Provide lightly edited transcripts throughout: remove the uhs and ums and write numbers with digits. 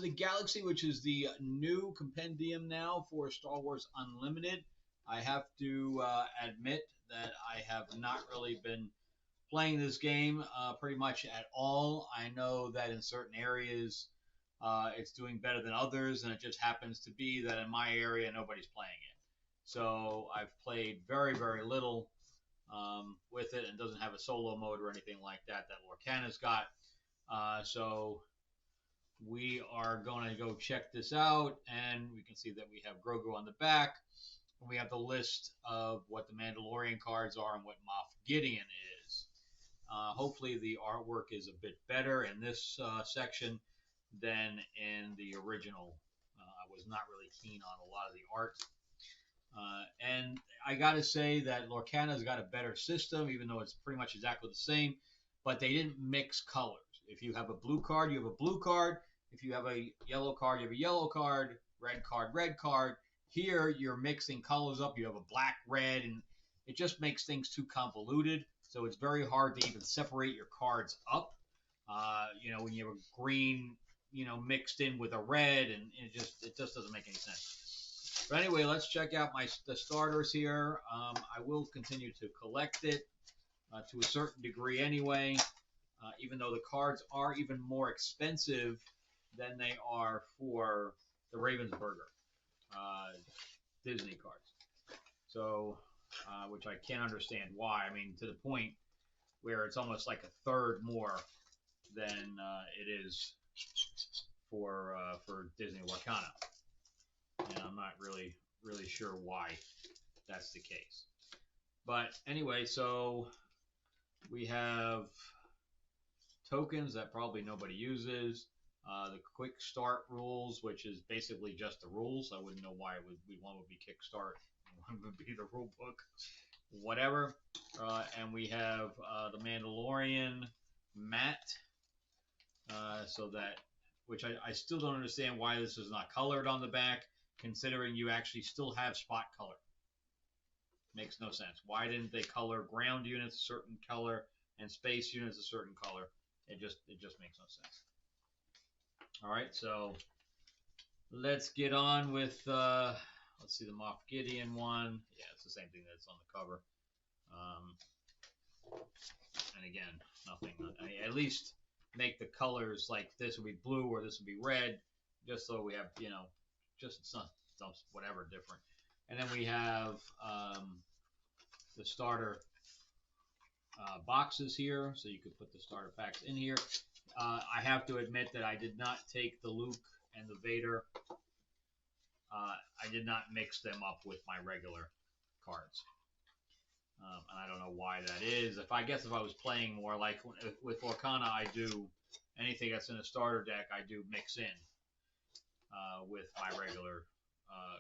the Galaxy, which is the new compendium now for Star Wars Unlimited. I have to admit that I have not really been playing this game pretty much at all. I know that in certain areas it's doing better than others, and it just happens to be that in my area nobody's playing it. So I've played very, very little with it, and doesn't have a solo mode or anything like that that Lorcana's got. So we are going to go check this out, and we can see that we have Grogu on the back. And we have the list of what the Mandalorian cards are and what Moff Gideon is. Hopefully the artwork is a bit better in this section than in the original. I was not really keen on a lot of the art. And I got to say that Lorcana's got a better system, even though it's pretty much exactly the same, but they didn't mix colors. If you have a blue card, you have a blue card. If you have a yellow card, you have a yellow card. Red card, red card. Here, you're mixing colors up. You have a black, red, and it just makes things too convoluted. So it's very hard to even separate your cards up. When you have a green, mixed in with a red, and it just doesn't make any sense. But anyway, let's check out the starters here. I will continue to collect it to a certain degree anyway, even though the cards are even more expensive than they are for the Ravensburger Disney cards. So, which I can't understand why. I mean, to the point where it's almost like a third more than it is for Disney Lorcana. And I'm not really sure why that's the case. But anyway, so we have tokens that probably nobody uses. The quick start rules, which is basically just the rules. I wouldn't know why one would be kickstart, one would be the rule book, whatever. And we have the Mandalorian mat, which I still don't understand why this is not colored on the back, considering you actually still have spot color. Makes no sense. Why didn't they color ground units a certain color and space units a certain color? It just makes no sense. All right, so let's get on with let's see the Moff Gideon one. Yeah, it's the same thing that's on the cover. And again, nothing. I mean, at least make the colors like this would be blue or this would be red, just so we have just some whatever different. And then we have the starter boxes here, so you could put the starter packs in here. I have to admit that I did not take the Luke and the Vader. I did not mix them up with my regular cards. And I don't know why that is. If I was playing more like with Lorcana, I do anything that's in a starter deck, I do mix in with my regular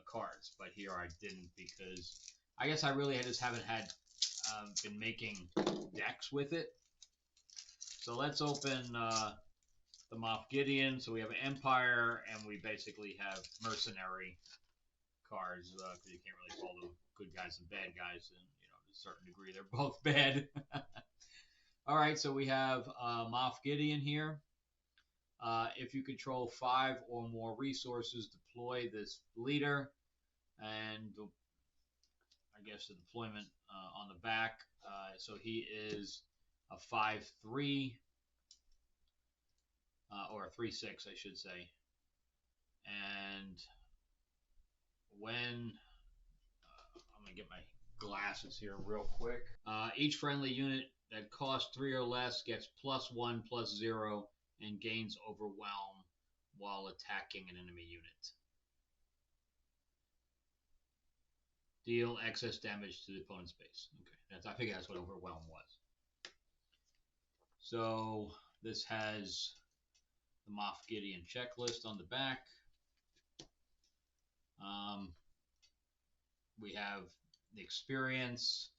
cards. But here I didn't, because I guess I really just haven't been making decks with it. So let's open the Moff Gideon. So we have Empire, and we basically have mercenary cards, because you can't really call them good guys and bad guys, and to a certain degree they're both bad. All right, so we have Moff Gideon here. If you control 5 or more resources, deploy this leader, and I guess the deployment on the back. So he is a 5/3 or a 3/6, I should say. And when I'm gonna get my glasses here real quick. Each friendly unit that costs 3 or less gets +1/+0 and gains overwhelm while attacking an enemy unit. Deal excess damage to the opponent's base. Okay, I figure that's what overwhelm was. So this has the Moff Gideon checklist on the back. We have the experience,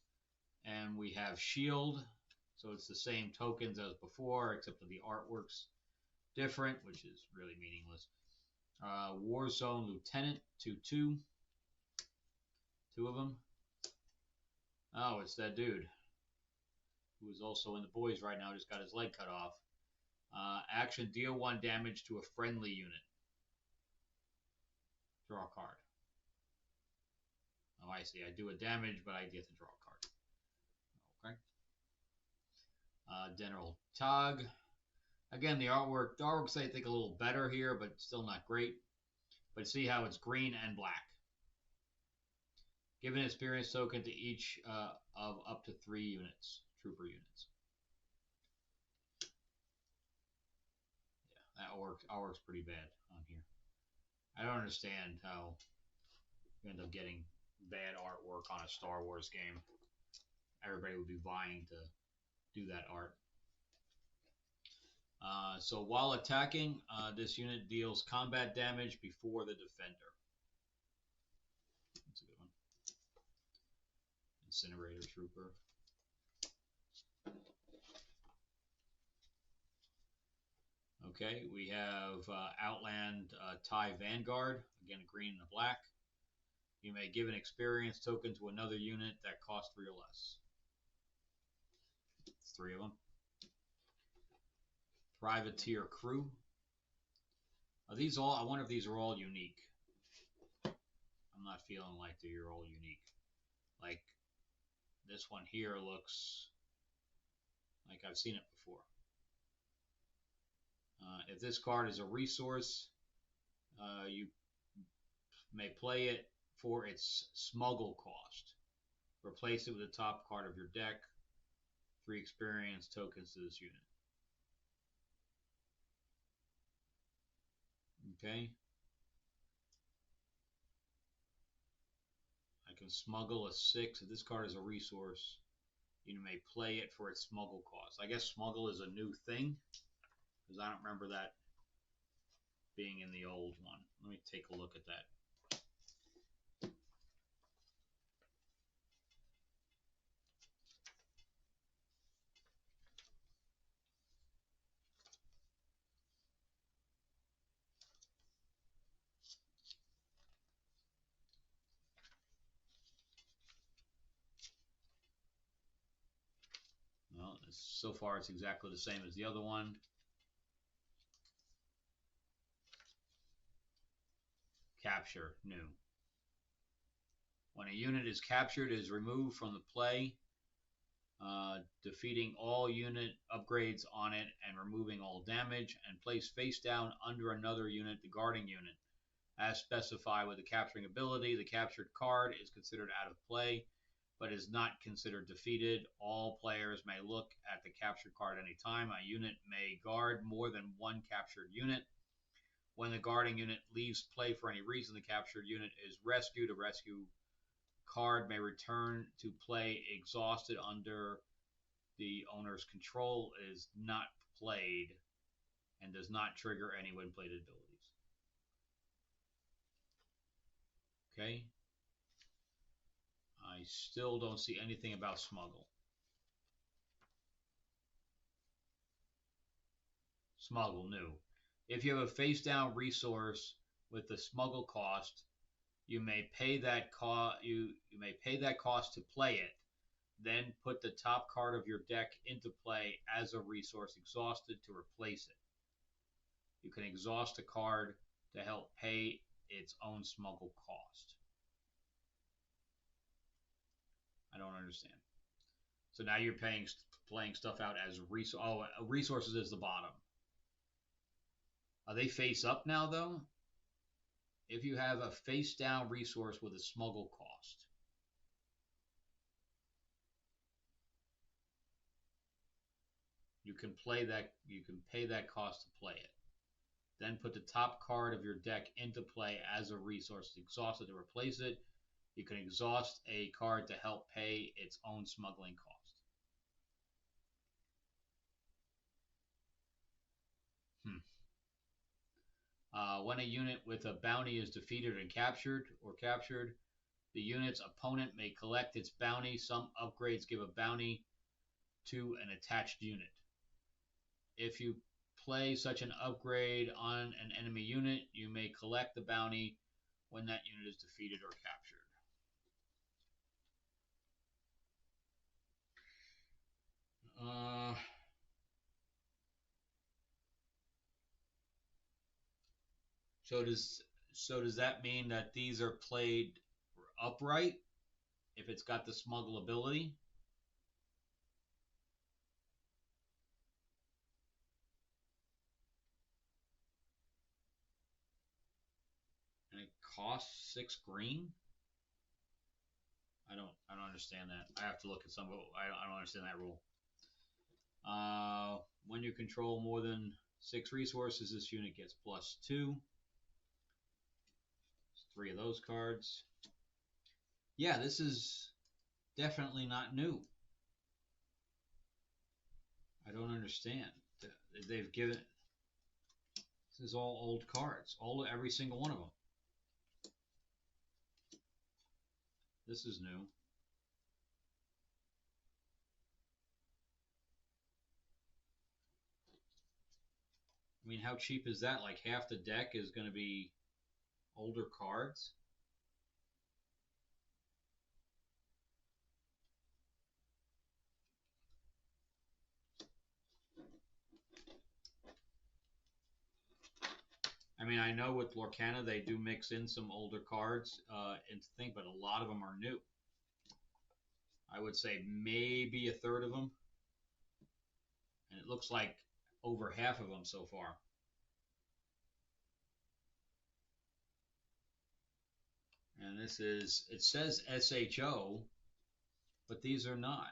and we have shield. So it's the same tokens as before, except that the artwork's different, which is really meaningless. Warzone Lieutenant 2/2. 2 of them. Oh, it's that dude who is also in the boys right now. Just got his leg cut off. Action: deal 1 damage to a friendly unit. Draw a card. Oh, I see. I do a damage, but I get to draw a card. Okay. General Tog. Again, the artwork's I think a little better here, but still not great. But see how it's green and black. Give an experience token to each of up to 3 units, trooper units. Yeah, that artwork's pretty bad on here. I don't understand how you end up getting bad artwork on a Star Wars game. Everybody would be vying to do that art. So while attacking, this unit deals combat damage before the defender. That's a good one. Incinerator Trooper. Okay, we have Outland TIE Vanguard. Again, a green and a black. You may give an experience token to another unit that costs 3 or less. 3 of them. Privateer Crew. Are these all? I wonder if these are all unique. I'm not feeling like they're all unique. Like this one here looks like I've seen it before. If this card is a resource, you may play it for its smuggle cost. Replace it with the top card of your deck. 3 experience tokens to this unit. Okay. I can smuggle a 6. If this card is a resource, you may play it for its smuggle cost. I guess smuggle is a new thing, because I don't remember that being in the old one. Let me take a look at that. Well, so far it's exactly the same as the other one. Capture, new. When a unit is captured, it is removed from the play, defeating all unit upgrades on it and removing all damage, and placed face down under another unit, the guarding unit. As specified with the capturing ability, the captured card is considered out of play, but is not considered defeated. All players may look at the captured card any time. A unit may guard more than one captured unit. When the guarding unit leaves play for any reason, the captured unit is rescued. A rescue card may return to play exhausted under the owner's control, is not played, and does not trigger any when played abilities. Okay. I still don't see anything about smuggle. Smuggle, new. If you have a face down resource with the smuggle cost, you may pay that cost. You may pay that cost to play it. Then put the top card of your deck into play as a resource exhausted to replace it. You can exhaust a card to help pay its own smuggle cost. I don't understand. So now you're playing stuff out as resource. Oh, resources is the bottom. Are they face up now though? If you have a face down resource with a smuggle cost, you can play that. You can pay that cost to play it. Then put the top card of your deck into play as a resource exhausted to replace it. You can exhaust a card to help pay its own smuggling cost. When a unit with a bounty is defeated and captured, the unit's opponent may collect its bounty. Some upgrades give a bounty to an attached unit. If you play such an upgrade on an enemy unit, you may collect the bounty when that unit is defeated or captured. So So does that mean that these are played upright if it's got the smuggle ability? And it costs 6 green? I don't understand that. I have to look at some. I don't understand that rule. When you control more than 6 resources, this unit gets +2. 3 of those cards. Yeah, this is definitely not new. I don't understand. They've given. This is all old cards. Every single one of them. This is new. I mean, how cheap is that? Like half the deck is going to be older cards? I mean, I know with Lorcana they do mix in some older cards into thing, but a lot of them are new. I would say maybe a third of them, and it looks like over half of them so far. And this is, it says SHO, but these are not.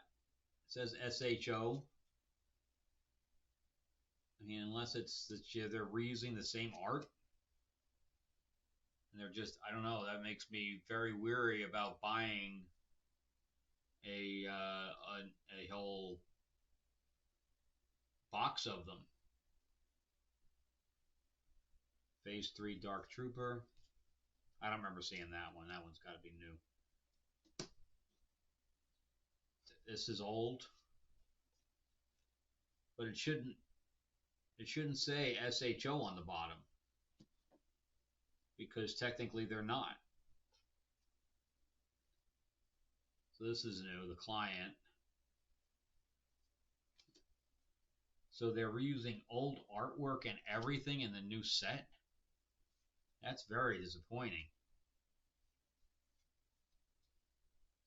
It says SHO. I mean, unless it's that they're reusing the same art. And they're just, I don't know, that makes me very weary about buying a whole box of them. Phase 3 Dark Trooper. I don't remember seeing that one. That one's got to be new. This is old, but it shouldn't say SHO on the bottom because technically they're not. So this is new, the client. So they're reusing old artwork and everything in the new set? That's very disappointing.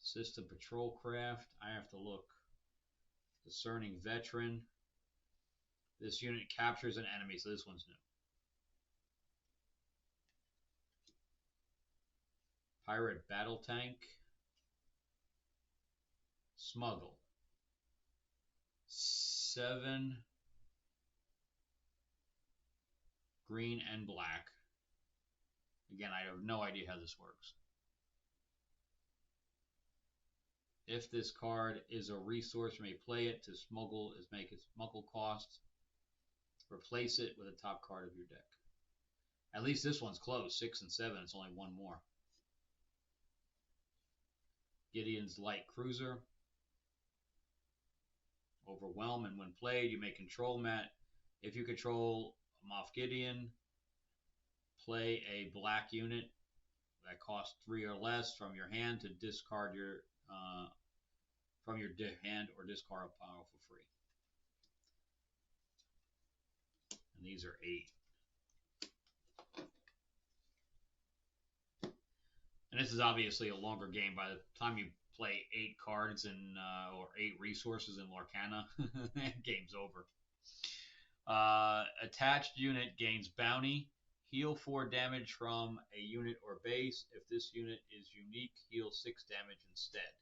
System Patrol Craft. I have to look. Discerning Veteran. This unit captures an enemy, so this one's new. Pirate Battle Tank. Smuggle. 7 green and black. Again, I have no idea how this works. If this card is a resource, you may play it to smuggle is make its smuggle cost. Replace it with a top card of your deck. At least this one's close. 6 and 7. It's only one more. Gideon's Light Cruiser. Overwhelm, and when played, you may control Matt. If you control Moff Gideon, play a black unit that costs 3 or less from your hand to discard your from your hand or discard a pile for free. And these are 8. And this is obviously a longer game. By the time you play 8 cards in or 8 resources in Lorcana, game's over. Attached unit gains bounty. Heal 4 damage from a unit or base. If this unit is unique, heal 6 damage instead.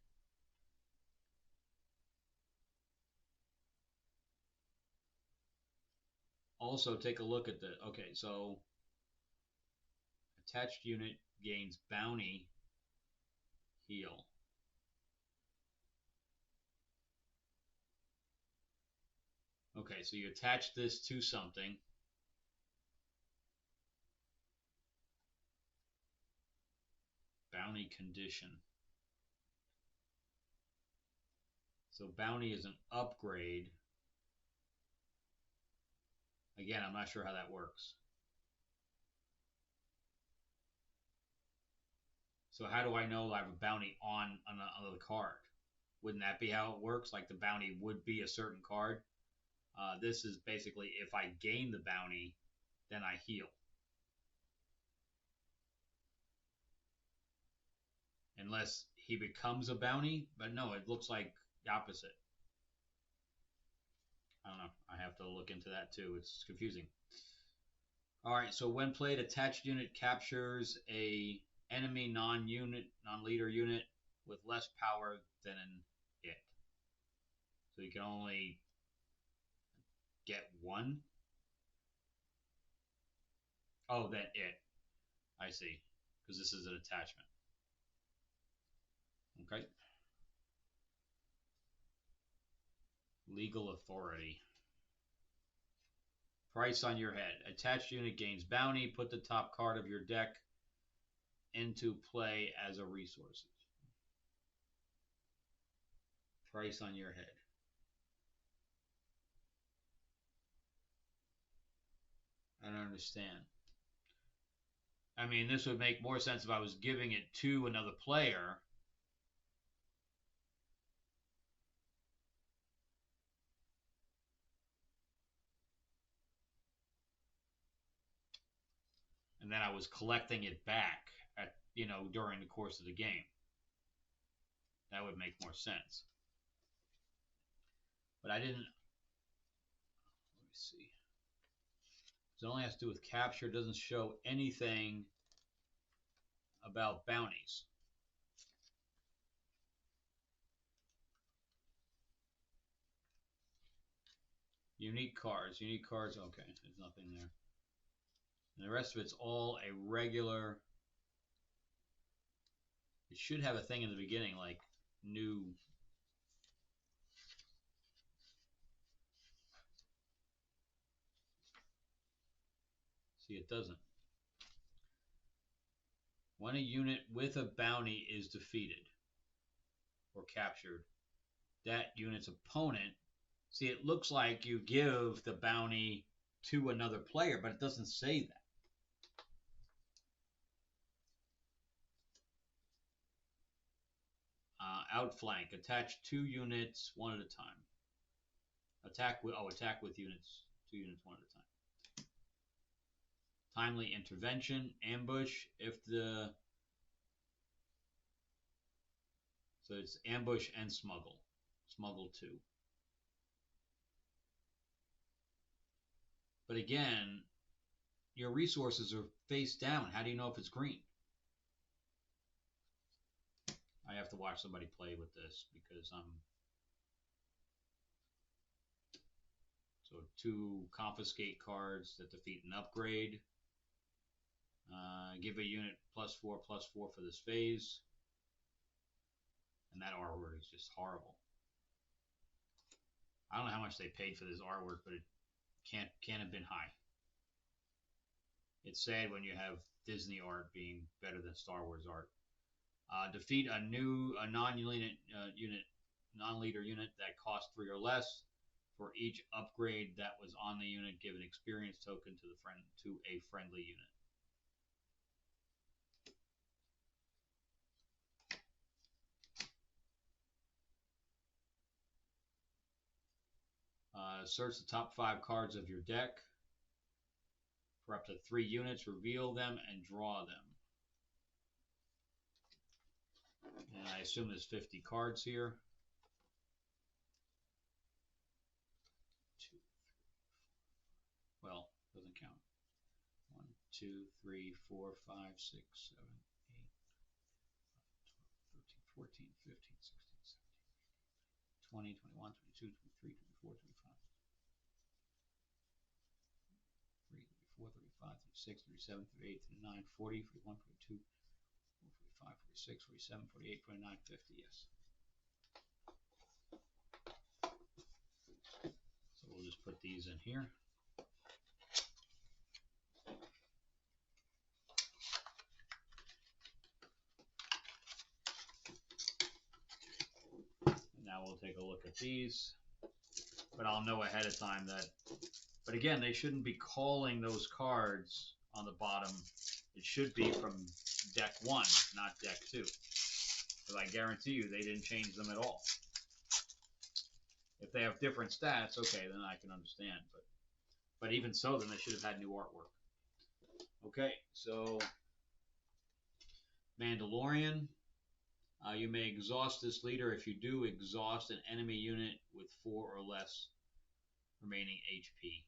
Also, take a look at the, okay, so attached unit gains bounty, heal. Okay, so you attach this to something. Bounty condition. So bounty is an upgrade. Again, I'm not sure how that works. So how do I know I have a bounty on another card? Wouldn't that be how it works? Like the bounty would be a certain card. This is basically if I gain the bounty, then I heal. unless he becomes a bounty. But no, it looks like the opposite. I don't know. I have to look into that too. It's confusing. All right. So when played, attached unit captures a enemy non-leader unit with less power than it. So you can only get one. Oh, that it. I see. Because this is an attachment. Okay. Legal authority. Price on your head. Attached unit gains bounty. Put the top card of your deck into play as a resource. Price on your head. I don't understand. I mean, this would make more sense if I was giving it to another player. And then I was collecting it back at, during the course of the game. That would make more sense. But I didn't. Let me see. It only has to do with capture. It doesn't show anything about bounties. Unique cards. Unique cards. Okay, there's nothing there. And the rest of it's all a regular. It should have a thing in the beginning like new. See, it doesn't. When a unit with a bounty is defeated or captured, that unit's opponent. See, it looks like you give the bounty to another player, but it doesn't say that. Outflank. Attach 2 units one at a time. Attack with units. 2 units one at a time. Timely intervention. Ambush. So it's ambush and smuggle. Smuggle 2. But again, your resources are face down. How do you know if it's green? I have to watch somebody play with this because so 2 confiscate cards that defeat an upgrade. Give a unit +4/+4 for this phase. And that artwork is just horrible. I don't know how much they paid for this artwork, but it can't have been high. It's sad when you have Disney art being better than Star Wars art. Defeat a non-leader unit that costs 3 or less. For each upgrade that was on the unit, give an experience token to a friendly unit. Search the top 5 cards of your deck for up to 3 units. Reveal them and draw them. And I assume there's 50 cards here. 2, 3, 4. Well, doesn't count. 1, 2, 3, 4, 5, 6, 7, 8, 12, 13, 14, 15, 16, 17, 20, 21, 22, 23, 24, 25. 34, 35, 36, 37, 38, 39, 40, 41, 42, 45, 46, 47, 48, 49, 50, yes. So we'll just put these in here. Now we'll take a look at these, but I'll know ahead of time that, but again, they shouldn't be calling those cards on the bottom. It should be from deck 1, not deck 2. Because I guarantee you they didn't change them at all. If they have different stats, okay, then I can understand. But even so, then they should have had new artwork. Okay, so Mandalorian. You may exhaust this leader. If you do, exhaust an enemy unit with 4 or less remaining HP.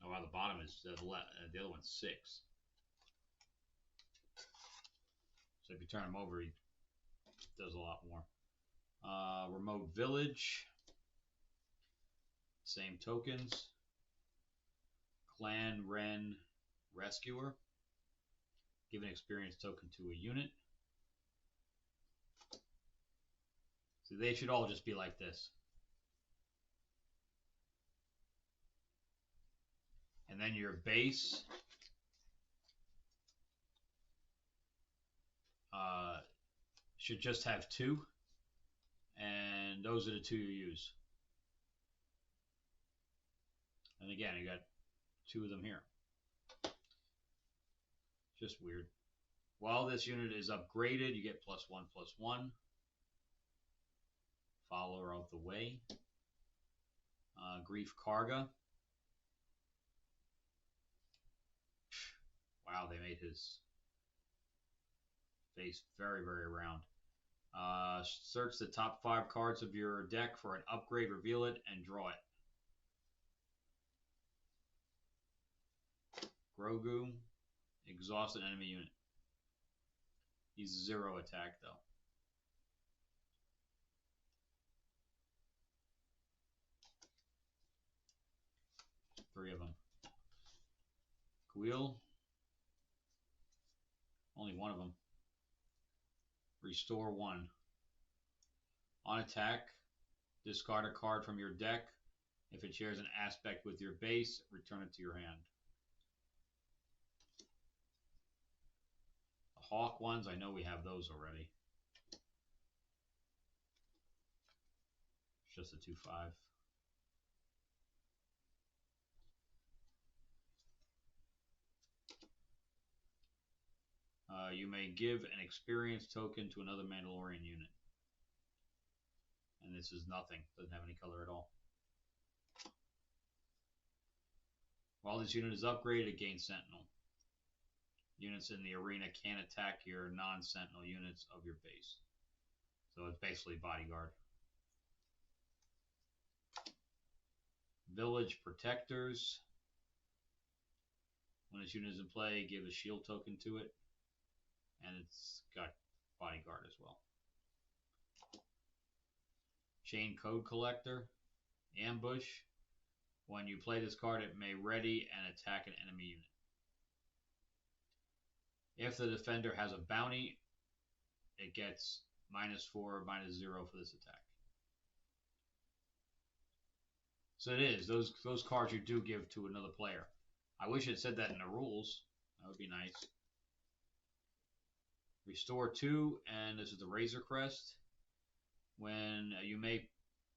Oh, wow, the bottom is the other one's 6. So if you turn him over, he does a lot more. Remote village. Same tokens. Clan Ren Rescuer. Give an experience token to a unit. So they should all just be like this. And then your base should just have 2. And those are the 2 you use. And again, you got 2 of them here. Just weird. While this unit is upgraded, you get +1/+1. Follower of the Way. Grief Karga. Wow, they made his face very, very round. Search the top 5 cards of your deck for an upgrade, reveal it, and draw it. Grogu. Exhaust an enemy unit. He's 0 attack, though. Three of them. Quill. Only one of them. Restore 1. On attack, discard a card from your deck. If it shares an aspect with your base, return it to your hand. The Hawk ones, I know we have those already. It's just a 2/5. You may give an experience token to another Mandalorian unit. And this is nothing. Doesn't have any color at all. While this unit is upgraded, it gains Sentinel. Units in the arena can attack your non-Sentinel units of your base. So it's basically bodyguard. Village Protectors. When this unit is in play, give a shield token to it. And it's got bodyguard as well. Chain Code Collector. Ambush. When you play this card, it may ready and attack an enemy unit. If the defender has a bounty, it gets -4, -0 for this attack. So it is. Those cards you do give to another player. I wish it said that in the rules. That would be nice. Restore 2, and this is the Razor Crest. When you may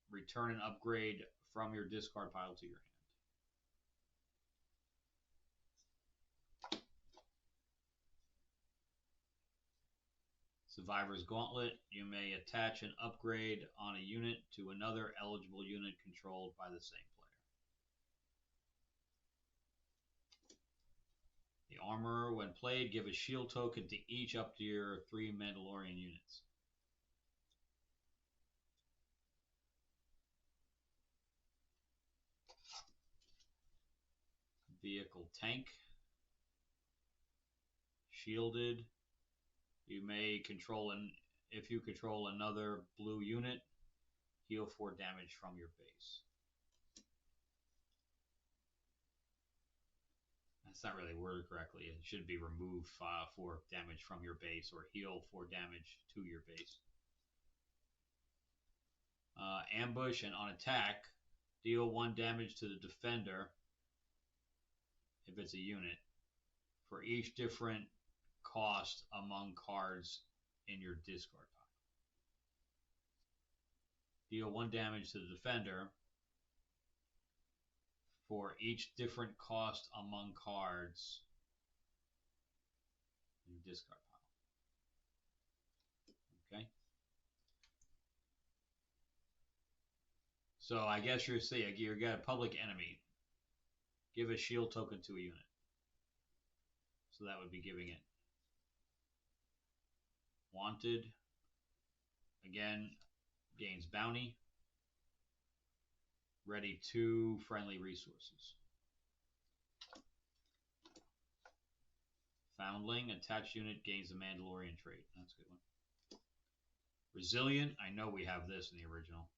return an upgrade from your discard pile to your hand. Survivor's Gauntlet. You may attach an upgrade on a unit to another eligible unit controlled by the same player. The Armorer, when played, give a shield token to each up to your 3 Mandalorian units. Vehicle Tank. Shielded. You may control if you control another blue unit, heal 4 damage from your base. That's not really worded correctly. It should be remove 4 damage from your base or heal 4 damage to your base. Ambush, and on attack, deal 1 damage to the defender if it's a unit for each different cost among cards in your discard pile. Deal 1 damage to the defender for each different cost among cards in your discard pile. Okay. So I guess you're saying you got a public enemy. Give a shield token to a unit. So that would be giving it. Wanted. Again, gains bounty. Ready 2 friendly resources. Foundling. Attached unit gains the Mandalorian trait. That's a good one. Resilient. I know we have this in the original.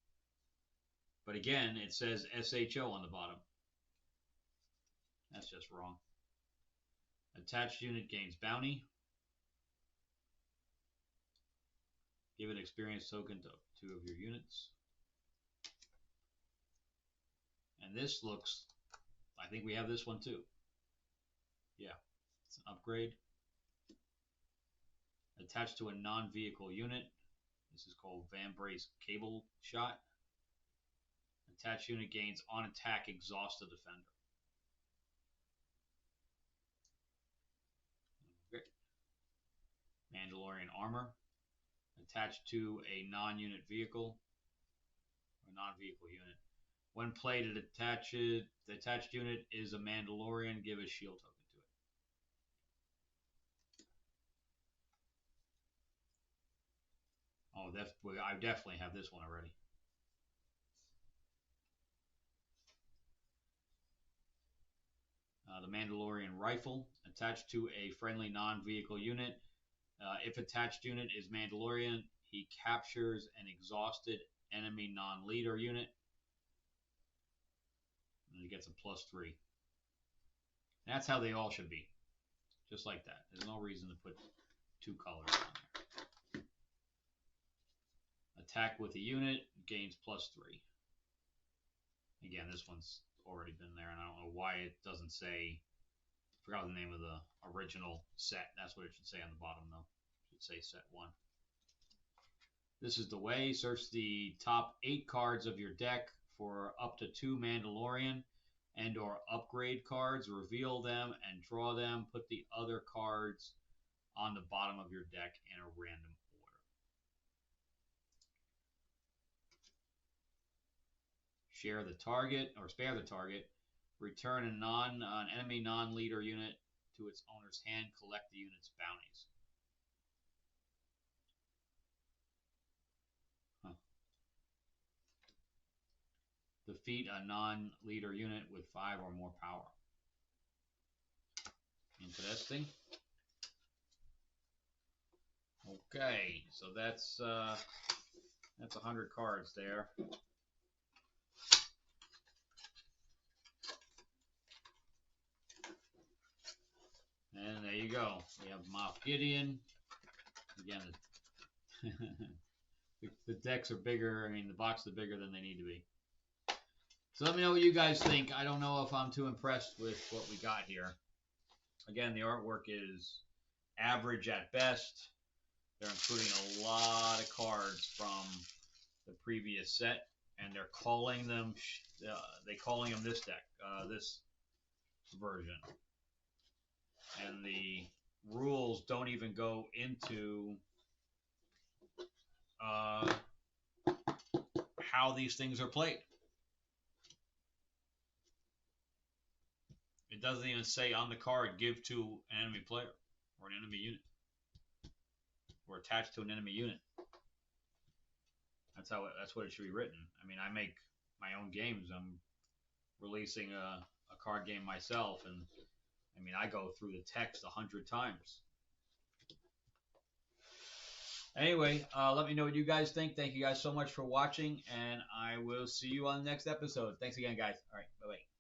But again, it says SHO on the bottom. That's just wrong. Attached unit gains bounty. Give an experience token to 2 of your units. And this looks, I think we have this one too. Yeah, it's an upgrade. Attached to a non-vehicle unit. This is called Van Brace Cable Shot. Attached unit gains on attack exhaust the defender. Okay. Mandalorian armor. Attached to a non-unit vehicle or non-vehicle unit. When played, the attached unit is a Mandalorian. Give a shield token to it. Oh, I definitely have this one already. The Mandalorian rifle attached to a friendly non-vehicle unit. If attached unit is Mandalorian, he captures an exhausted enemy non-leader unit. And he gets a +3. That's how they all should be. Just like that. There's no reason to put 2 colors on there. Attack with a unit gains +3. Again, this one's already been there, and I don't know why it doesn't say. I forgot the name of the original set. That's what it should say on the bottom, though. It should say set 1. This is the way. Search the top 8 cards of your deck for up to 2 Mandalorian and or upgrade cards. Reveal them and draw them. Put the other cards on the bottom of your deck in a random order. Share the target or spare the target. Return an enemy non-leader unit to its owner's hand. Collect the unit's bounties. Defeat a non-leader unit with 5 or more power. Interesting. Okay, so that's 100 cards there. And there you go. We have Moff Gideon. Again, the decks are bigger. I mean, the boxes are bigger than they need to be. So let me know what you guys think. I don't know if I'm too impressed with what we got here. Again, the artwork is average at best. They're including a lot of cards from the previous set, and they're calling them this deck, this version. And the rules don't even go into how these things are played. It doesn't even say on the card, give to an enemy player or an enemy unit or attached to an enemy unit. That's what it should be written. I mean, I make my own games. I'm releasing a card game myself, and I mean, I go through the text 100 times. Anyway, let me know what you guys think. Thank you guys so much for watching, and I will see you on the next episode. Thanks again, guys. All right, bye-bye.